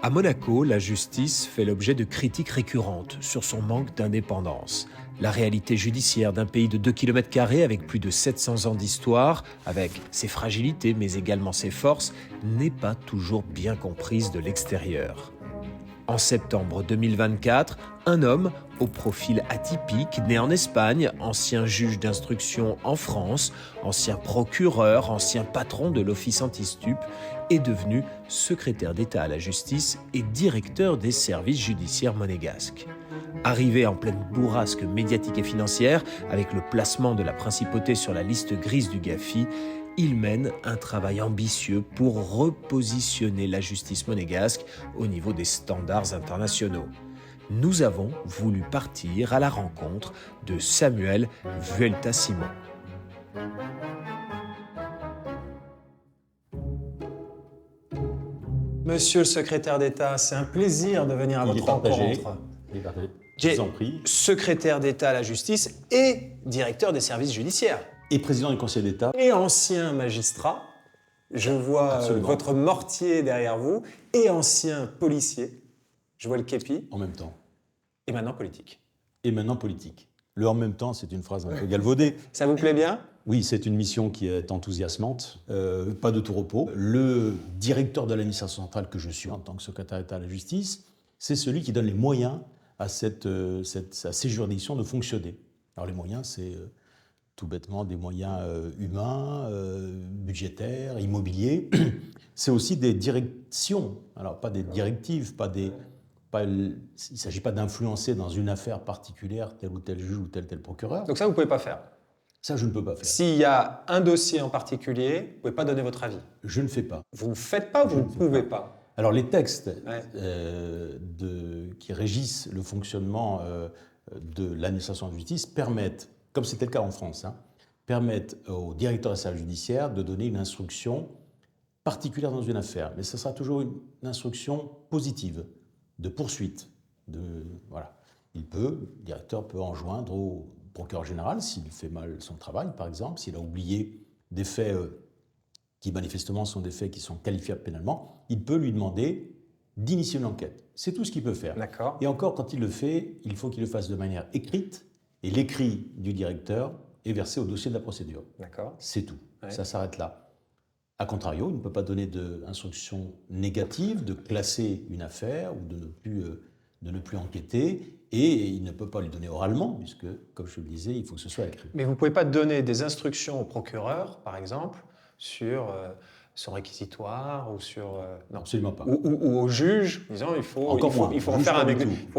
À Monaco, la justice fait l'objet de critiques récurrentes sur son manque d'indépendance. La réalité judiciaire d'un pays de 2 km² avec plus de 700 ans d'histoire, avec ses fragilités mais également ses forces, n'est pas toujours bien comprise de l'extérieur. En septembre 2024, un homme au profil atypique, né en Espagne, ancien juge d'instruction en France, ancien procureur, ancien patron de l'office anti-stup, est devenu secrétaire d'État à la justice et directeur des services judiciaires monégasques. Arrivé en pleine bourrasque médiatique et financière, avec le placement de la principauté sur la liste grise du GAFI, il mène un travail ambitieux pour repositionner la justice monégasque au niveau des standards internationaux. Nous avons voulu partir à la rencontre de Samuel Vuelta-Simon. Monsieur le secrétaire d'État, c'est un plaisir de venir à votre rencontre. Il est partagé. Qui Je est vous en prie. secrétaire d'État à la justice et directeur des services judiciaires. Et président du Conseil d'État. Et ancien magistrat, je vois Absolument. votre mortier derrière vous, et ancien policier, je vois le képi, En même temps. et maintenant politique. Et maintenant politique. Le en même temps, c'est une phrase un peu galvaudée. Ça vous plaît bien ? Oui, c'est une mission qui est enthousiasmante, pas de tout repos. Le directeur de l'administration centrale que je suis en tant que secrétaire d'État à la justice, c'est celui qui donne les moyens à ces juridictions de fonctionner. Alors les moyens, c'est tout bêtement des moyens humains, budgétaires, immobiliers. C'est aussi des directions, alors pas des directives, il ne s'agit pas d'influencer dans une affaire particulière tel ou tel juge ou tel procureur. Donc ça, vous ne pouvez pas faire. Ça, je ne peux pas faire. S'il y a un dossier en particulier, vous ne pouvez pas donner votre avis. Je ne fais pas. Vous ne faites pas ou vous ne pouvez pas ? Alors les textes Ouais. qui régissent le fonctionnement de l'administration de justice permettent, comme c'était le cas en France, permettent au directeur des services judiciaires de donner une instruction particulière dans une affaire. Mais ce sera toujours une instruction positive, de poursuite. Voilà. Le directeur peut enjoindre au procureur général, s'il fait mal son travail, par exemple, s'il a oublié des faits qui manifestement sont des faits qui sont qualifiables pénalement, il peut lui demander d'initier une enquête. C'est tout ce qu'il peut faire. D'accord. Et encore, quand il le fait, il faut qu'il le fasse de manière écrite, et l'écrit du directeur est versé au dossier de la procédure. D'accord. C'est tout. Ouais. Ça s'arrête là. A contrario, il ne peut pas donner d'instruction négative, de classer une affaire ou de ne plus enquêter, et il ne peut pas lui donner oralement, puisque, comme je le disais, il faut que ce soit écrit. Mais vous ne pouvez pas donner des instructions au procureur, par exemple, sur son réquisitoire ou sur... non. Absolument pas. Ou au juge, disant il faut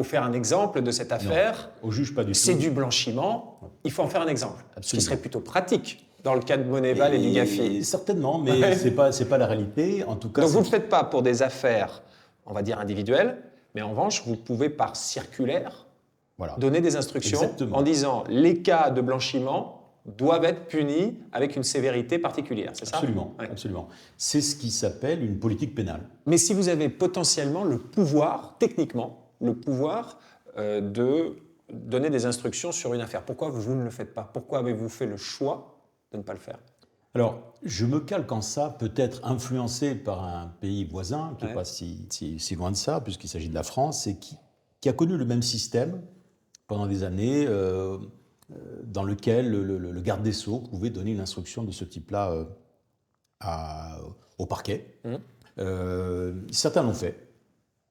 faire un exemple de cette affaire. Au juge, pas du tout. C'est du blanchiment, il faut en faire un exemple. Ce qui Absolument. serait plutôt pratique dans le cas de Moneval et du GAFI. Certainement, mais Ouais. c'est pas la réalité. En tout cas, Donc vous ne le faites pas pour des affaires, on va dire individuelles, mais en revanche, vous pouvez par circulaire voilà. donner des instructions Exactement. en disant les cas de blanchiment doivent être punis avec une sévérité particulière, c'est ça ? Absolument, Ouais. absolument. C'est ce qui s'appelle une politique pénale. Mais si vous avez potentiellement le pouvoir, techniquement, le pouvoir de donner des instructions sur une affaire, pourquoi vous ne le faites pas ? Pourquoi avez-vous fait le choix de ne pas le faire ? Alors, je me calque en ça, peut-être influencé par un pays voisin, qui n'est Ouais. pas si loin de ça, puisqu'il s'agit de la France, et qui a connu le même système pendant des années, dans lequel le garde des Sceaux pouvait donner une instruction de ce type-là au parquet. Certains l'ont fait,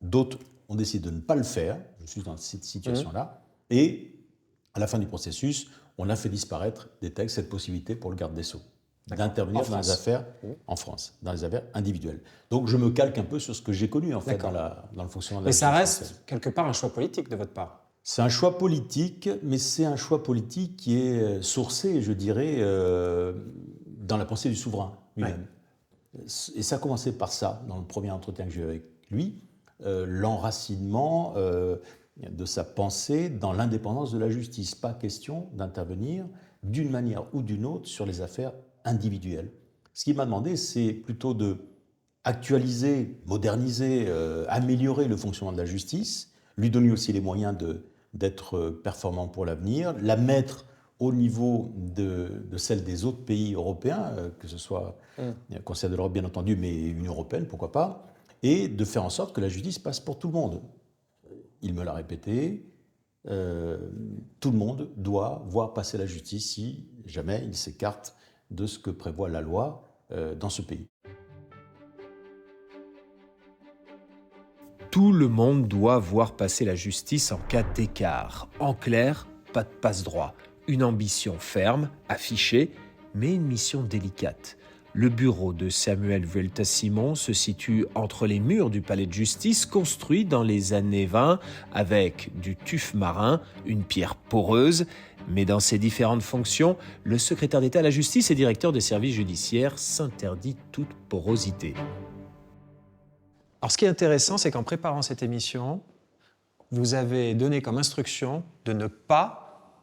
d'autres ont décidé de ne pas le faire. Je suis dans cette situation-là. Et à la fin du processus, on a fait disparaître des textes cette possibilité pour le garde des Sceaux d'intervenir dans les affaires en France, dans les affaires individuelles. Donc je me calque un peu sur ce que j'ai connu en fait dans le fonctionnement de la Mais ça justice reste française. quelque part un choix politique de votre part. C'est un choix politique, mais c'est un choix politique qui est sourcé, je dirais, dans la pensée du souverain lui-même. Et ça a commencé par ça, dans le premier entretien que j'ai eu avec lui, l'enracinement de sa pensée dans l'indépendance de la justice. Pas question d'intervenir d'une manière ou d'une autre sur les affaires individuelles. Ce qu'il m'a demandé, c'est plutôt de actualiser, moderniser, améliorer le fonctionnement de la justice, lui donner aussi les moyens d'être performant pour l'avenir, la mettre au niveau de celle des autres pays européens, que ce soit le Conseil de l'Europe bien entendu, mais Union européenne, pourquoi pas, et de faire en sorte que la justice passe pour tout le monde. Il me l'a répété, tout le monde doit voir passer la justice si jamais il s'écarte de ce que prévoit la loi dans ce pays. Tout le monde doit voir passer la justice en cas d'écart. En clair, pas de passe-droit. Une ambition ferme, affichée, mais une mission délicate. Le bureau de Samuel Vuelta-Simon se situe entre les murs du palais de justice construit dans les années 20 avec du tuf marin, une pierre poreuse. Mais dans ses différentes fonctions, le secrétaire d'État à la justice et directeur des services judiciaires s'interdit toute porosité. Alors, ce qui est intéressant, c'est qu'en préparant cette émission, vous avez donné comme instruction de ne pas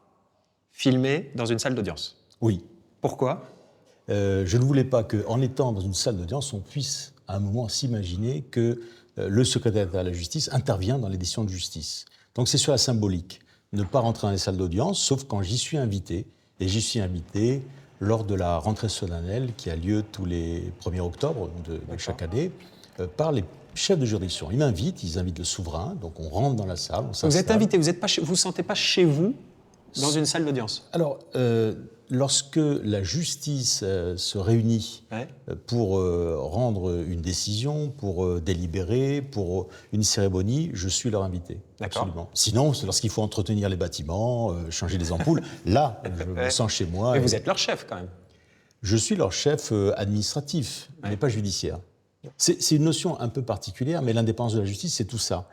filmer dans une salle d'audience. Oui. Pourquoi ? Je ne voulais pas qu'en étant dans une salle d'audience, on puisse à un moment s'imaginer que le secrétaire d'État à la justice intervient dans les décisions de justice. Donc c'est sur la symbolique. Ne pas rentrer dans les salles d'audience, sauf quand j'y suis invité. Et j'y suis invité lors de la rentrée solennelle qui a lieu tous les 1er octobre de chaque année par les chefs de juridiction. Ils invitent le souverain, donc on rentre dans la salle, on s'installe. Vous êtes invité, vous ne vous sentez pas chez vous dans une salle d'audience ? Alors, lorsque la justice se réunit pour rendre une décision, pour délibérer, pour une cérémonie, je suis leur invité. D'accord. Absolument. Sinon, c'est lorsqu'il faut entretenir les bâtiments, changer les ampoules, là, je me sens chez moi. Mais vous êtes leur chef quand même. Je suis leur chef administratif, mais pas judiciaire. C'est une notion un peu particulière, mais l'indépendance de la justice, c'est tout ça.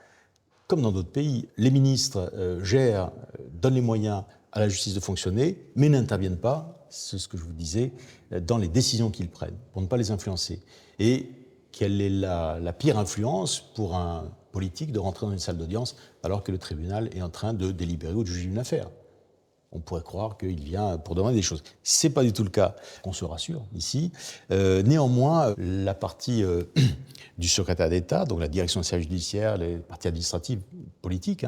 Comme dans d'autres pays, les ministres gèrent, donnent les moyens à la justice de fonctionner, mais n'interviennent pas, c'est ce que je vous disais, dans les décisions qu'ils prennent, pour ne pas les influencer. Et quelle est la pire influence pour un politique de rentrer dans une salle d'audience alors que le tribunal est en train de délibérer ou de juger une affaire ? On pourrait croire qu'il vient pour demander des choses. Ce n'est pas du tout le cas, on se rassure ici. Néanmoins, la partie du secrétaire d'État, donc la direction des services judiciaires, les parties administratives, politiques,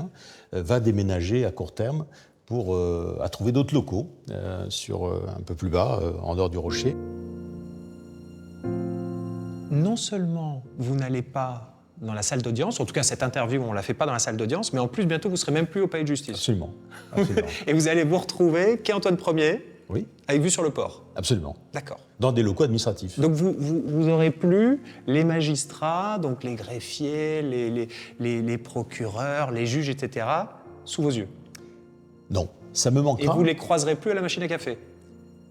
va déménager à court terme pour à trouver d'autres locaux un peu plus bas, en dehors du Rocher. Non seulement vous n'allez pas dans la salle d'audience, en tout cas cette interview on ne la fait pas dans la salle d'audience, mais en plus bientôt vous ne serez même plus au palais de justice. Absolument. Absolument. Et vous allez vous retrouver quai Antoine Ier, Oui. avec vue sur le port. Absolument. D'accord. Dans des locaux administratifs. Donc vous n'aurez plus les magistrats, donc les greffiers, les procureurs, les juges, etc., sous vos yeux. Non, ça me manquera. Et vous ne les croiserez plus à la machine à café.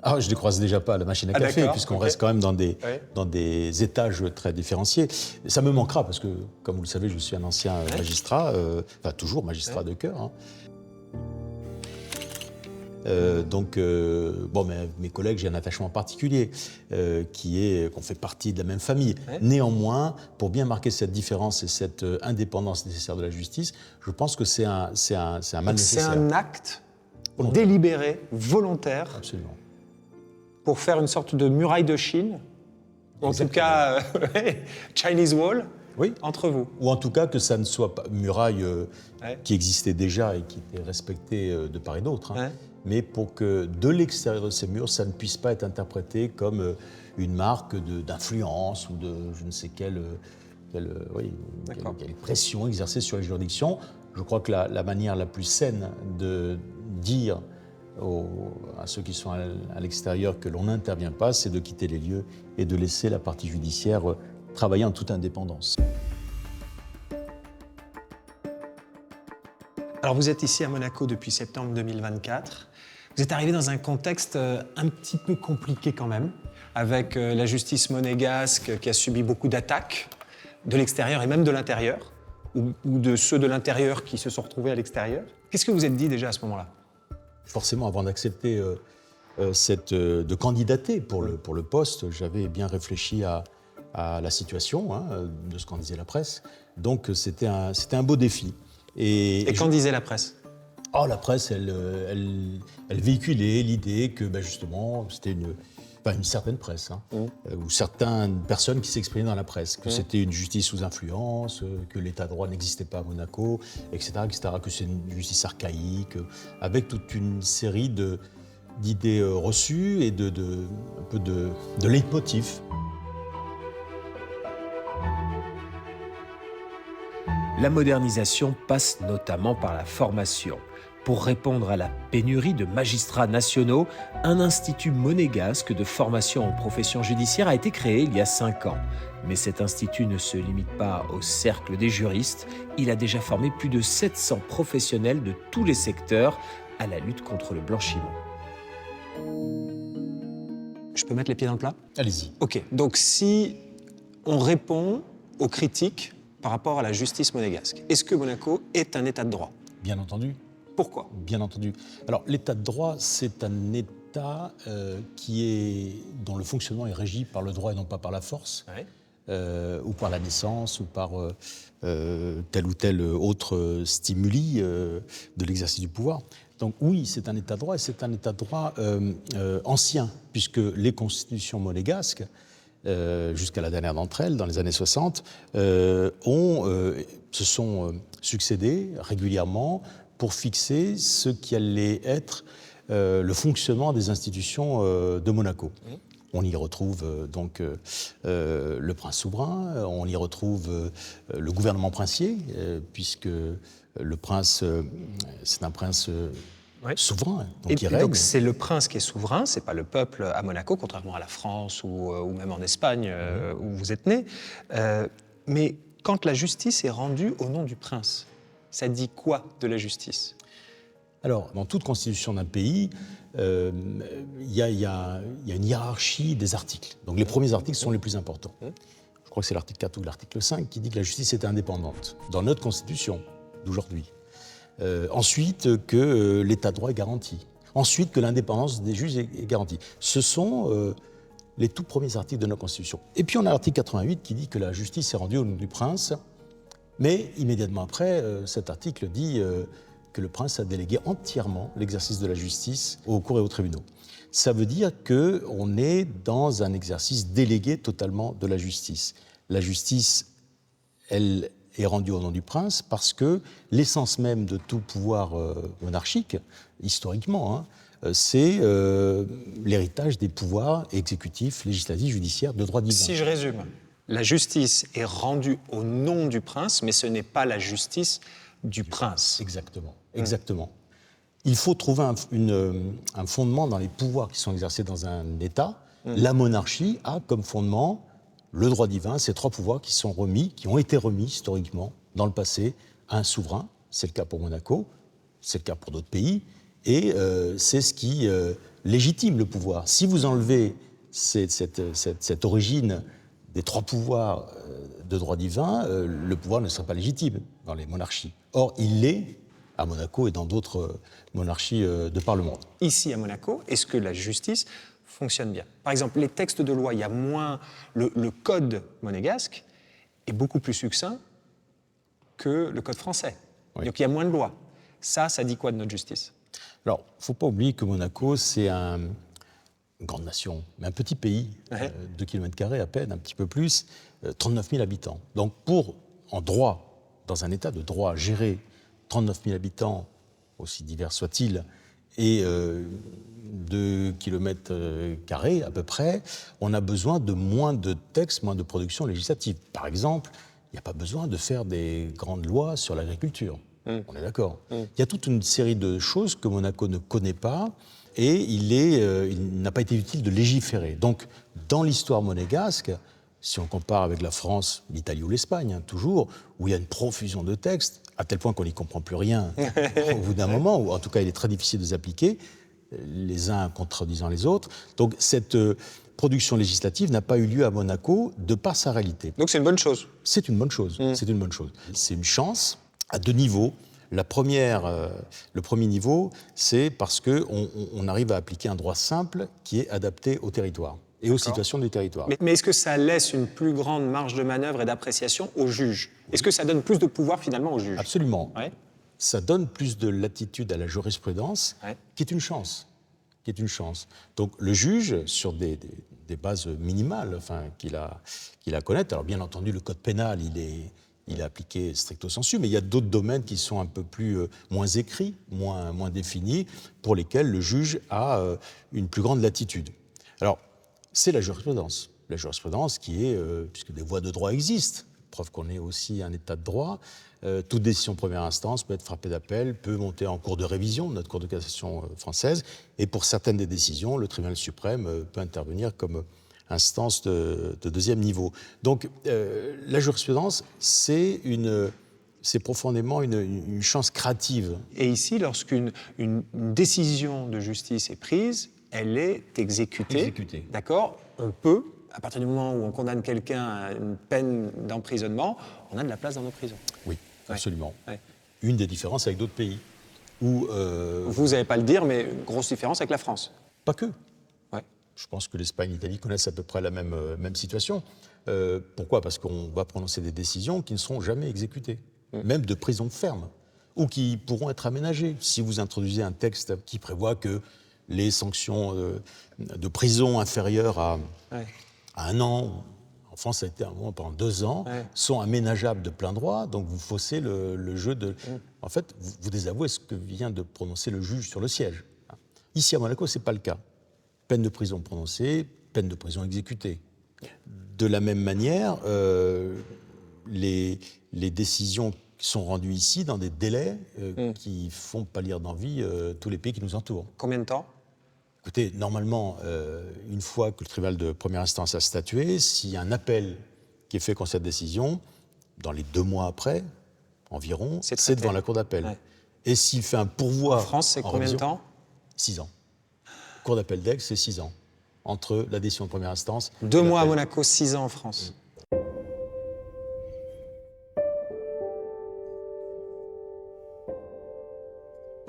Ah, je ne les croise déjà pas à la machine à café, puisqu'on reste quand même dans des étages très différenciés. Ça me manquera, parce que, comme vous le savez, je suis un ancien magistrat, enfin toujours magistrat de cœur. Mais mes collègues, j'ai un attachement particulier, qu'on fait partie de la même famille. Néanmoins, pour bien marquer cette différence et cette indépendance nécessaire de la justice, je pense que c'est un mal nécessaire. C'est un acte délibéré, volontaire. Absolument. Pour faire une sorte de muraille de Chine, en tout cas Chinese Wall, entre vous. Ou en tout cas que ça ne soit pas une muraille qui existait déjà et qui était respectée de part et d'autre, mais pour que de l'extérieur de ces murs, ça ne puisse pas être interprété comme une marque d'influence ou de je ne sais quelle pression exercée sur les juridictions. Je crois que la manière la plus saine de dire à ceux qui sont à l'extérieur que l'on n'intervient pas, c'est de quitter les lieux et de laisser la partie judiciaire travailler en toute indépendance. Alors vous êtes ici à Monaco depuis septembre 2024. Vous êtes arrivé dans un contexte un petit peu compliqué quand même, avec la justice monégasque qui a subi beaucoup d'attaques de l'extérieur et même de l'intérieur, ou de ceux de l'intérieur qui se sont retrouvés à l'extérieur. Qu'est-ce que vous êtes dit déjà à ce moment-là ? Forcément, avant d'accepter de candidater pour le poste, j'avais bien réfléchi à la situation, de ce qu'en disait la presse. Donc c'était un beau défi. Et qu'en disait la presse ? La presse, elle véhiculait l'idée que justement, c'était une certaine presse, ou certaines personnes qui s'exprimaient dans la presse, que c'était une justice sous influence, que l'état de droit n'existait pas à Monaco, etc., que c'est une justice archaïque, avec toute une série d'idées reçues et un peu de leitmotiv. La modernisation passe notamment par la formation. Pour répondre à la pénurie de magistrats nationaux, un institut monégasque de formation en profession judiciaire a été créé il y a 5 ans. Mais cet institut ne se limite pas au cercle des juristes, il a déjà formé plus de 700 professionnels de tous les secteurs à la lutte contre le blanchiment. Je peux mettre les pieds dans le plat ? Allez-y. Ok, donc si on répond aux critiques par rapport à la justice monégasque, est-ce que Monaco est un état de droit ? Bien entendu. Pourquoi ? Bien entendu. Alors, l'état de droit, c'est un état dont le fonctionnement est régi par le droit et non pas par la force, ou par la naissance, ou par tel ou tel autre stimuli de l'exercice du pouvoir. Donc oui, c'est un état de droit, et c'est un état de droit ancien, puisque les constitutions monégasques, jusqu'à la dernière d'entre elles, dans les années 60, se sont succédées régulièrement pour fixer ce qui allait être le fonctionnement des institutions de Monaco. On y retrouve donc le prince souverain, on y retrouve le gouvernement princier, puisque le prince, c'est un prince souverain, donc qui règne. Donc c'est le prince qui est souverain, c'est pas le peuple à Monaco, contrairement à la France ou même en Espagne où vous êtes né. Mais quand la justice est rendue au nom du prince, ça dit quoi de la justice ? Alors, dans toute constitution d'un pays, il y a une hiérarchie des articles. Donc les premiers articles sont les plus importants. Je crois que c'est l'article 4 ou l'article 5 qui dit que la justice est indépendante, dans notre constitution d'aujourd'hui. Ensuite, que l'état de droit est garanti. Ensuite, que l'indépendance des juges est garantie. Ce sont les tout premiers articles de notre constitution. Et puis on a l'article 88 qui dit que la justice est rendue au nom du prince, mais immédiatement après, cet article dit que le prince a délégué entièrement l'exercice de la justice aux cours et aux tribunaux. Ça veut dire qu'on est dans un exercice délégué totalement de la justice. La justice, elle est rendue au nom du prince parce que l'essence même de tout pouvoir monarchique, historiquement, c'est l'héritage des pouvoirs exécutifs, législatifs, judiciaires, de droit divin. Si je résume, la justice est rendue au nom du prince, mais ce n'est pas la justice du prince. Exactement, exactement. Il faut trouver un fondement dans les pouvoirs qui sont exercés dans un État. La monarchie a comme fondement le droit divin, ces 3 pouvoirs qui ont été remis historiquement dans le passé à un souverain. C'est le cas pour Monaco, c'est le cas pour d'autres pays, et c'est ce qui légitime le pouvoir. Si vous enlevez cette origine des 3 pouvoirs de droit divin, le pouvoir ne serait pas légitime dans les monarchies. Or, il l'est à Monaco et dans d'autres monarchies de par le monde. Ici, à Monaco, est-ce que la justice fonctionne bien ? Par exemple, les textes de loi, il y a moins... Le code monégasque est beaucoup plus succinct que le code français. Oui. Donc il y a moins de lois. Ça dit quoi de notre justice ? Alors, il ne faut pas oublier que Monaco, c'est une grande nation, mais un petit pays, 2 km² à peine, un petit peu plus, 39 000 habitants. Donc en droit, dans un état de droit, gérer 39 000 habitants, aussi divers soient-ils, et 2 km² à peu près, on a besoin de moins de textes, moins de production législative. Par exemple, il n'y a pas besoin de faire des grandes lois sur l'agriculture. On est d'accord. Il y a toute une série de choses que Monaco ne connaît pas, et il n'a pas été utile de légiférer. Donc, dans l'histoire monégasque, si on compare avec la France, l'Italie ou l'Espagne, toujours, où il y a une profusion de textes, à tel point qu'on n'y comprend plus rien au bout d'un moment, ou en tout cas il est très difficile de les appliquer, les uns contredisant les autres. Donc cette production législative n'a pas eu lieu à Monaco de par sa réalité. Donc c'est une bonne chose. C'est une bonne chose, c'est une bonne chose. C'est une chance à 2 niveaux. Le premier niveau, c'est parce qu'on arrive à appliquer un droit simple qui est adapté au territoire et aux situations du territoire. Mais est-ce que ça laisse une plus grande marge de manœuvre et d'appréciation aux juges ? Est-ce que ça donne plus de pouvoir finalement aux juges ? Absolument. Ouais. Ça donne plus de latitude à la jurisprudence, qui est une chance. Donc le juge, sur des bases minimales qu'il a à connaître, alors bien entendu le code pénal, il est appliqué stricto sensu, mais il y a d'autres domaines qui sont un peu moins écrits, moins définis, pour lesquels le juge a une plus grande latitude. Alors, c'est la jurisprudence. La jurisprudence qui est, puisque des voies de droit existent, preuve qu'on est aussi un État de droit. Toute décision de première instance peut être frappée d'appel, peut monter en cour de révision, notre cour de cassation française, et pour certaines des décisions, le tribunal suprême peut intervenir comme instance de deuxième niveau. Donc la jurisprudence, c'est profondément une chance créative. Et ici, lorsqu'une une décision de justice est prise, elle est exécutée. D'accord ? On peut, à partir du moment où on condamne quelqu'un à une peine d'emprisonnement, on a de la place dans nos prisons. Oui, absolument. Ouais. Une des différences avec d'autres pays. Où, vous n'allez pas le dire, mais grosse différence avec la France. Pas que. Ouais. Je pense que l'Espagne et l'Italie connaissent à peu près la même situation. Pourquoi ? Parce qu'on va prononcer des décisions qui ne seront jamais exécutées, même de prison ferme, ou qui pourront être aménagées. Si vous introduisez un texte qui prévoit que les sanctions de prison inférieures à 1 an, en France ça a été un moment pendant 2 ans, sont aménageables de plein droit, donc vous faussez le jeu de... En fait, vous désavouez ce que vient de prononcer le juge sur le siège. Ici à Monaco, ce n'est pas le cas. Peine de prison prononcée, peine de prison exécutée. De la même manière, les décisions sont rendues ici dans des délais qui font pâlir d'envie tous les pays qui nous entourent. Combien de temps ? Écoutez, normalement, une fois que le tribunal de première instance a statué, s'il y a un appel qui est fait contre cette décision, dans les 2 mois après, environ, c'est devant la cour d'appel. Ouais. Et s'il fait un pourvoi... En France, c'est combien de temps ? 6 ans. Cour d'appel d'Aix, c'est 6 ans. Entre la décision de première instance... 2 mois à Monaco, 6 ans en France.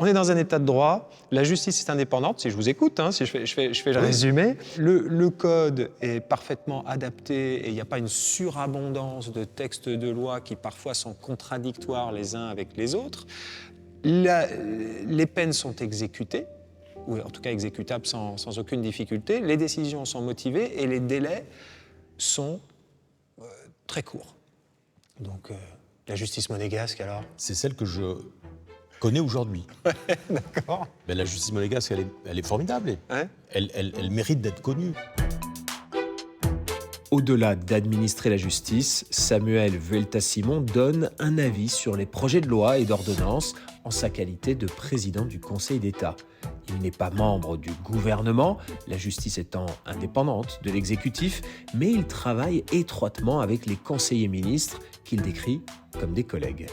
On est dans un état de droit, la justice est indépendante, si je vous écoute, si je fais le résumé. Le code est parfaitement adapté et il n'y a pas une surabondance de textes de loi qui parfois sont contradictoires les uns avec les autres. Les peines sont exécutées, ou en tout cas exécutables sans aucune difficulté. Les décisions sont motivées et les délais sont très courts. Donc la justice monégasque alors ? C'est celle que je connais aujourd'hui. D'accord. Mais la justice monégasque, elle est formidable. Elle mérite d'être connue. Au-delà d'administrer la justice, Samuel Vuelta-Simon donne un avis sur les projets de loi et d'ordonnance en sa qualité de président du Conseil d'État. Il n'est pas membre du gouvernement, la justice étant indépendante de l'exécutif, mais il travaille étroitement avec les conseillers ministres qu'il décrit comme des collègues.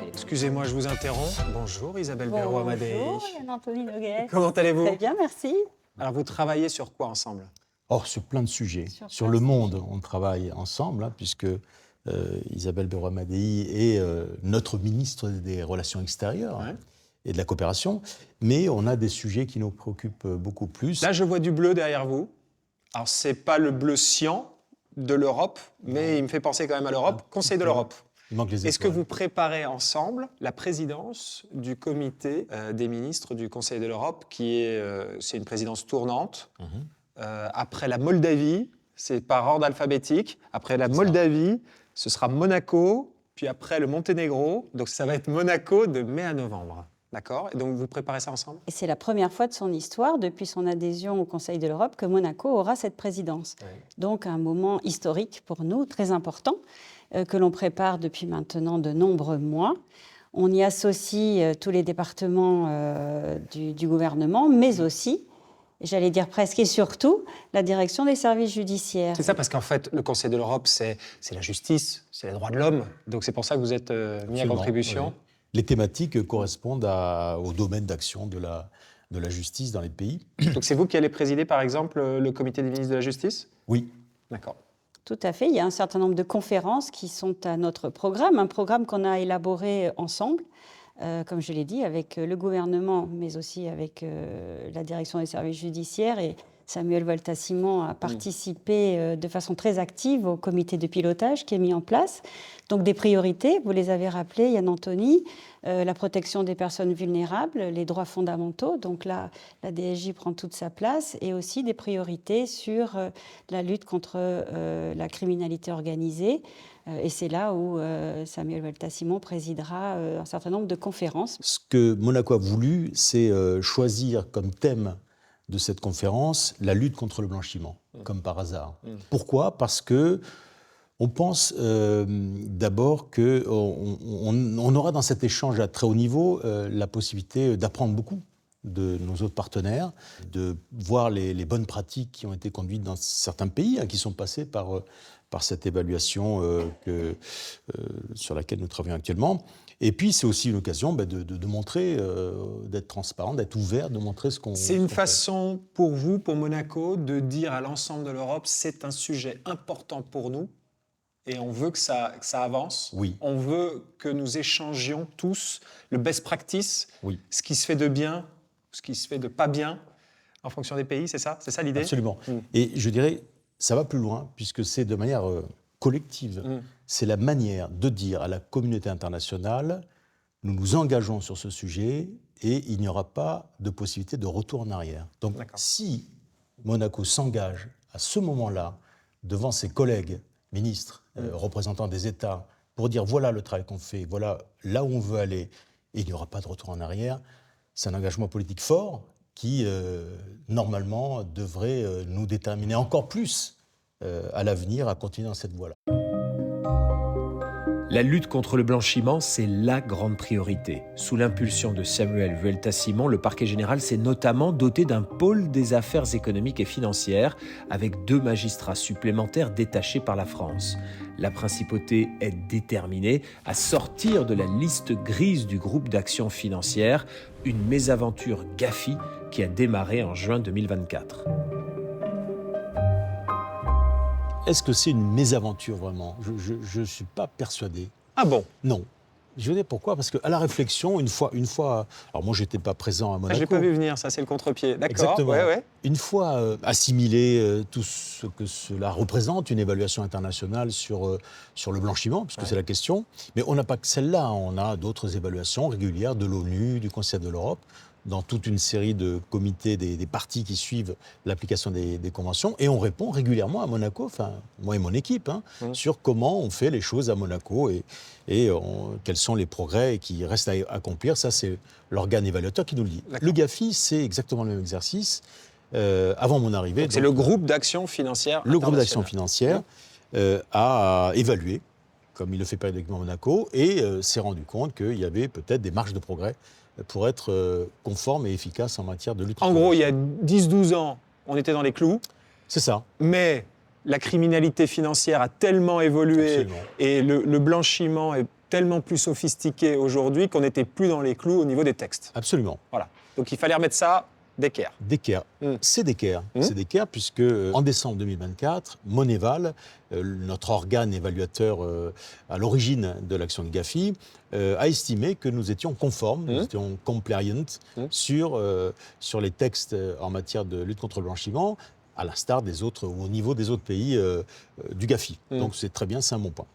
Excusez-moi, je vous interromps. Bonjour Isabelle Berroa-Madei. Bonjour Yann-Anthony Noguès. Comment allez-vous ? Très bien, merci. Alors vous travaillez sur quoi ensemble ? Sur plein de sujets. Sur le monde, on travaille ensemble, puisque Isabelle Berroa-Madei est notre ministre des Relations extérieures et de la coopération, mais on a des sujets qui nous préoccupent beaucoup plus. Là, je vois du bleu derrière vous. Alors, c'est pas le bleu cyan de l'Europe, mais il me fait penser quand même à l'Europe. Conseil de l'Europe. Est-ce que vous préparez ensemble la présidence du comité des ministres du Conseil de l'Europe, c'est une présidence tournante. Après la Moldavie, c'est par ordre alphabétique. Après la Moldavie, ce sera Monaco, puis après le Monténégro. Donc ça va être Monaco de mai à novembre. D'accord ? Et donc vous préparez ça ensemble ? Et c'est la première fois de son histoire, depuis son adhésion au Conseil de l'Europe, que Monaco aura cette présidence. Donc un moment historique pour nous, très important, que l'on prépare depuis maintenant de nombreux mois. On y associe tous les départements du gouvernement, mais aussi, j'allais dire presque et surtout, la direction des services judiciaires. C'est ça, parce qu'en fait, le Conseil de l'Europe, c'est la justice, c'est les droits de l'homme. Donc c'est pour ça que vous êtes mis à contribution. Oui. Les thématiques correspondent au domaine d'action de la justice dans les pays. Donc c'est vous qui allez présider, par exemple, le comité des ministres de la justice ? Oui. D'accord. Tout à fait. Il y a un certain nombre de conférences qui sont à notre programme, un programme qu'on a élaboré ensemble, comme je l'ai dit, avec le gouvernement, mais aussi avec la direction des services judiciaires. Et Samuel Vuelta-Simon a participé de façon très active au comité de pilotage qui est mis en place. Donc des priorités, vous les avez rappelées, Yann-Anthony, la protection des personnes vulnérables, les droits fondamentaux. Donc là, la DSJ prend toute sa place, et aussi des priorités sur la lutte contre la criminalité organisée. Et c'est là où Samuel Vuelta-Simon présidera un certain nombre de conférences. Ce que Monaco a voulu, c'est choisir comme thème de cette conférence la lutte contre le blanchiment, comme par hasard. Pourquoi ? Parce que On pense d'abord qu'on aura dans cet échange à très haut niveau la possibilité d'apprendre beaucoup de nos autres partenaires, de voir les bonnes pratiques qui ont été conduites dans certains pays, qui sont passés par cette évaluation sur laquelle nous travaillons actuellement. Et puis, c'est aussi une occasion de montrer, d'être transparent, d'être ouvert, de montrer ce qu'on fait. C'est une façon pour vous, pour Monaco, de dire à l'ensemble de l'Europe, c'est un sujet important pour nous et on veut que ça avance. Oui. On veut que nous échangions tous le best practice, Oui. ce qui se fait de bien, ce qui se fait de pas bien, en fonction des pays, c'est ça? C'est ça l'idée? Absolument. Et je dirais, ça va plus loin, puisque c'est de manière collective. C'est la manière de dire à la communauté internationale, nous nous engageons sur ce sujet et il n'y aura pas de possibilité de retour en arrière. Donc, si Monaco s'engage à ce moment-là devant ses collègues ministres, représentants des États, pour dire voilà le travail qu'on fait, voilà là où on veut aller, et il n'y aura pas de retour en arrière, c'est un engagement politique fort qui, normalement, devrait nous déterminer encore plus à l'avenir à continuer dans cette voie-là. La lutte contre le blanchiment, c'est la grande priorité. Sous l'impulsion de Samuel Vuelta-Simon, le parquet général s'est notamment doté d'un pôle des affaires économiques et financières avec 2 magistrats supplémentaires détachés par la France. La principauté est déterminée à sortir de la liste grise du groupe d'action financière, une mésaventure GAFI qui a démarré en juin 2024. Est-ce que c'est une mésaventure, vraiment ? Je ne suis pas persuadé. Ah bon ? Non. Je veux dire pourquoi ? Parce qu'à la réflexion, une fois... Alors moi, je n'étais pas présent à Monaco. Je ne l'ai pas vu venir, ça, c'est le contre-pied. D'accord. Exactement. Ouais. Une fois assimilé tout ce que cela représente, une évaluation internationale sur le blanchiment, puisque c'est la question, mais on n'a pas que celle-là, on a d'autres évaluations régulières de l'ONU, du Conseil de l'Europe, dans toute une série de comités des parties qui suivent l'application des conventions. Et on répond régulièrement à Monaco, enfin, moi et mon équipe, sur comment on fait les choses à Monaco et quels sont les progrès qui restent à accomplir. Ça, c'est l'organe évaluateur qui nous le dit. D'accord. Le GAFI, c'est exactement le même exercice. Avant mon arrivée... Donc c'est le groupe d'action financière Le groupe d'action internationale. financière a évalué, comme il le fait périodiquement à Monaco, et s'est rendu compte qu'il y avait peut-être des marges de progrès pour être conforme et efficace en matière de lutte. En gros, il y a 10-12 ans, on était dans les clous. C'est ça. Mais la criminalité financière a tellement évolué. Absolument. Et le blanchiment est tellement plus sophistiqué aujourd'hui qu'on n'était plus dans les clous au niveau des textes. Absolument. Voilà. Donc il fallait remettre ça d'équerre. D'équerre. C'est d'équerre. C'est d'équerre puisque en décembre 2024, Moneval, notre organe évaluateur à l'origine de l'action de GAFI, a estimé que nous étions conformes, nous étions compliant sur les textes en matière de lutte contre le blanchiment, à l'instar des autres, ou au niveau des autres pays du GAFI. Donc c'est très bien, c'est un bon point.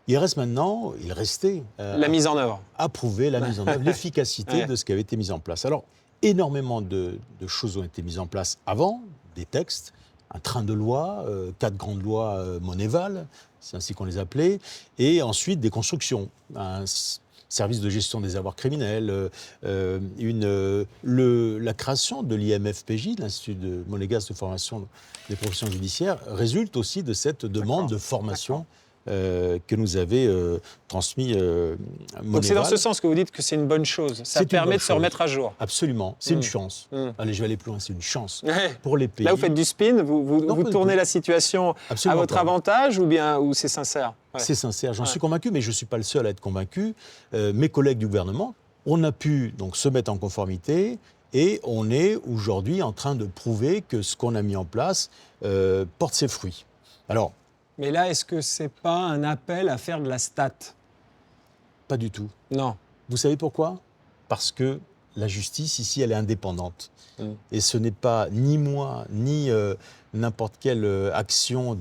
Il restait la mise en œuvre. Approuver la mise en œuvre, l'efficacité de ce qui avait été mis en place. Alors, énormément de choses ont été mises en place avant, des textes, un train de loi, 4 grandes lois Moneval, c'est ainsi qu'on les appelait, et ensuite des constructions, un service de gestion des avoirs criminels, la création de l'IMFPJ, l'Institut de monégasque de formation des professions judiciaires, résulte aussi de cette demande de formation que nous avait transmis Moneval. Donc c'est dans ce sens que vous dites que c'est une bonne chose. Ça permet de se remettre à jour. Absolument, c'est une chance. Allez, je vais aller plus loin, c'est une chance pour les pays. Là, vous faites du spin, vous tournez la situation à votre avantage ou c'est sincère? C'est sincère, j'en suis convaincu, mais je ne suis pas le seul à être convaincu. Mes collègues du gouvernement, on a pu donc se mettre en conformité et on est aujourd'hui en train de prouver que ce qu'on a mis en place porte ses fruits. Alors, mais là, est-ce que ce n'est pas un appel à faire de la stat? Pas du tout. Non. Vous savez pourquoi? Parce que la justice, ici, elle est indépendante. Et ce n'est pas ni moi, ni n'importe quelle action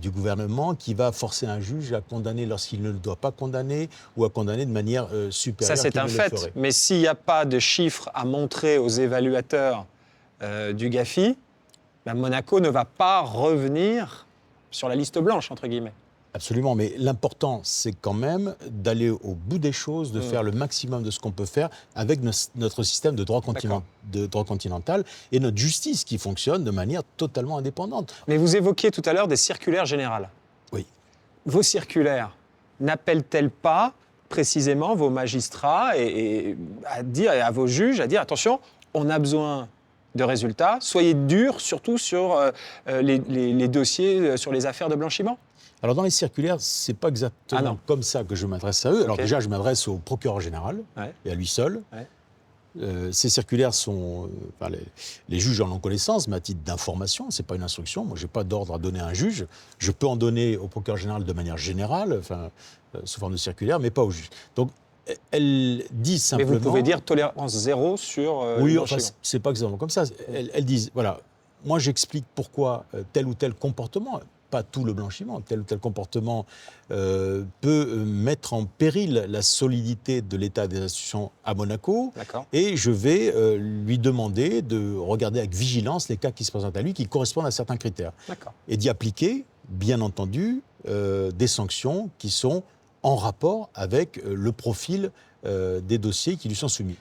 du gouvernement qui va forcer un juge à condamner lorsqu'il ne le doit pas condamner ou à condamner de manière supérieure. Ça, c'est un fait. Mais s'il n'y a pas de chiffres à montrer aux évaluateurs du GAFI, Monaco ne va pas revenir sur la liste blanche, entre guillemets. Absolument, mais l'important, c'est quand même d'aller au bout des choses, de faire le maximum de ce qu'on peut faire avec notre système de droit continental et notre justice qui fonctionne de manière totalement indépendante. Mais vous évoquiez tout à l'heure des circulaires générales. vos circulaires n'appellent-elles pas précisément vos magistrats et à vos juges à dire attention, on a besoin de résultats, soyez durs surtout sur les dossiers, sur les affaires de blanchiment? Alors dans les circulaires, c'est pas exactement comme ça que je m'adresse à eux. Alors déjà, je m'adresse au procureur général et à lui seul. Ces circulaires sont... les juges en ont connaissance, mais à titre d'information, c'est pas une instruction. Moi, j'ai pas d'ordre à donner à un juge. Je peux en donner au procureur général de manière générale, sous forme de circulaire, mais pas au juge. Donc, elles disent simplement... Mais vous pouvez dire tolérance zéro sur oui, le enfin, blanchiment. c'est pas exactement comme ça. Elles disent, voilà, moi j'explique pourquoi tel ou tel comportement, pas tout le blanchiment, tel ou tel comportement peut mettre en péril la solidité de l'état des institutions à Monaco. Et je vais lui demander de regarder avec vigilance les cas qui se présentent à lui, qui correspondent à certains critères. Et d'y appliquer, bien entendu, des sanctions qui sont en rapport avec le profil des dossiers qui lui sont soumis.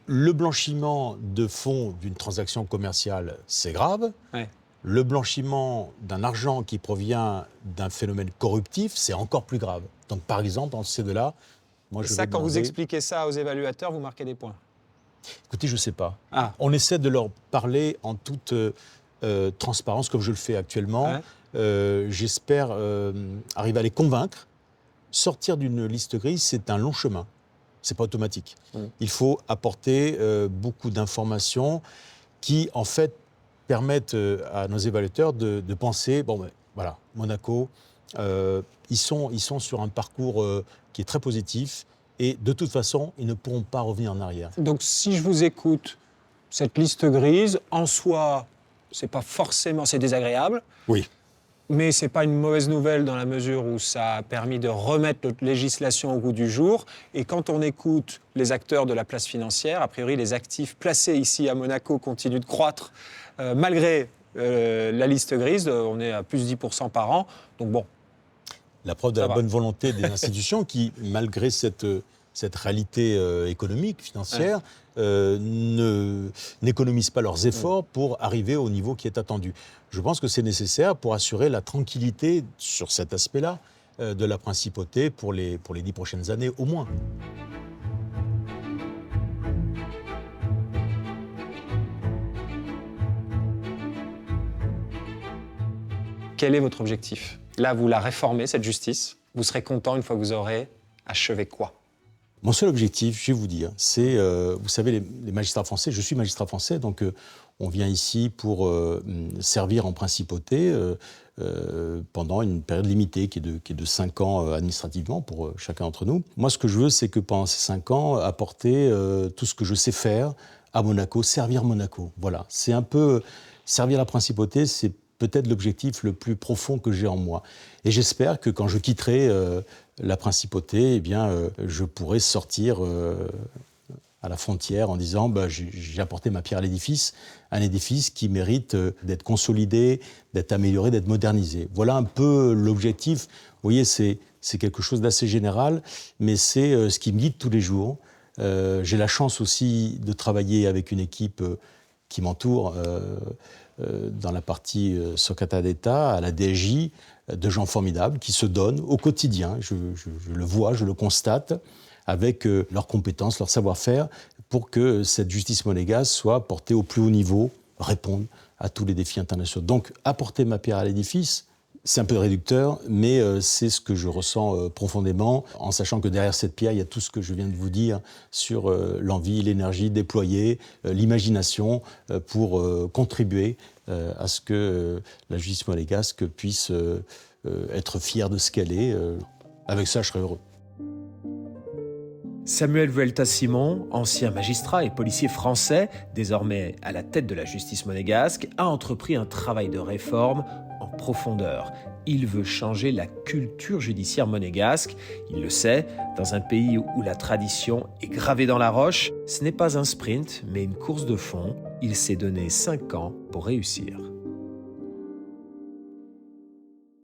Le blanchiment de fonds d'une transaction commerciale, c'est grave. Le blanchiment d'un argent qui provient d'un phénomène corruptif, c'est encore plus grave. Donc, par exemple, dans ces deux-là, moi, je vais quand vous demander... expliquez ça aux évaluateurs, vous marquez des points? Écoutez, je ne sais pas. On essaie de leur parler en toute transparence, comme je le fais actuellement. J'espère arriver à les convaincre. Sortir d'une liste grise, c'est un long chemin. Ce n'est pas automatique. Il faut apporter beaucoup d'informations qui, en fait, permettent à nos évaluateurs de penser, voilà, Monaco, ils sont sur un parcours qui est très positif et de toute façon, ils ne pourront pas revenir en arrière. Donc si je vous écoute, cette liste grise, en soi, c'est pas forcément, c'est désagréable. Oui. Mais ce n'est pas une mauvaise nouvelle dans la mesure où ça a permis de remettre notre législation au goût du jour. Et quand on écoute les acteurs de la place financière, a priori, les actifs placés ici à Monaco continuent de croître malgré la liste grise. On est à plus 10% par an. Donc bon. La preuve de la bonne volonté des institutions qui, malgré cette réalité économique, financière, n'économisent pas leurs efforts pour arriver au niveau qui est attendu. Je pense que c'est nécessaire pour assurer la tranquillité sur cet aspect-là de la principauté pour les 10 prochaines années au moins. Quel est votre objectif? Là, vous la réformez, cette justice. Vous serez content une fois que vous aurez achevé quoi? Mon seul objectif, je vais vous dire, c'est, vous savez, les magistrats français, je suis magistrat français, donc on vient ici pour servir en principauté pendant une période limitée qui est de 5 ans administrativement pour chacun d'entre nous. Moi, ce que je veux, c'est que pendant ces 5 ans, apporter tout ce que je sais faire à Monaco, servir Monaco. Voilà, c'est un peu... Servir la principauté, c'est peut-être l'objectif le plus profond que j'ai en moi. Et j'espère que quand je quitterai la principauté, eh bien, je pourrai sortir à la frontière en disant j'ai apporté ma pierre à l'édifice, un édifice qui mérite d'être consolidé, d'être amélioré, d'être modernisé. Voilà un peu l'objectif. Vous voyez, c'est quelque chose d'assez général, mais c'est ce qui me guide tous les jours. J'ai la chance aussi de travailler avec une équipe qui m'entoure dans la partie secrétaire d'État, à la DSJ, de gens formidables qui se donnent au quotidien, je le vois, je le constate, avec leurs compétences, leur savoir-faire, pour que cette justice monégasque soit portée au plus haut niveau, répondre à tous les défis internationaux. Donc, apporter ma pierre à l'édifice, c'est un peu réducteur, mais c'est ce que je ressens profondément, en sachant que derrière cette pierre, il y a tout ce que je viens de vous dire sur l'envie, l'énergie déployée, l'imagination pour contribuer à ce que la justice monégasque puisse être fière de ce qu'elle est. Avec ça, je serais heureux. Samuel Vuelta-Simon, ancien magistrat et policier français, désormais à la tête de la justice monégasque, a entrepris un travail de réforme en profondeur. Il veut changer la culture judiciaire monégasque. Il le sait, dans un pays où la tradition est gravée dans la roche, ce n'est pas un sprint, mais une course de fond. Il s'est donné 5 ans pour réussir.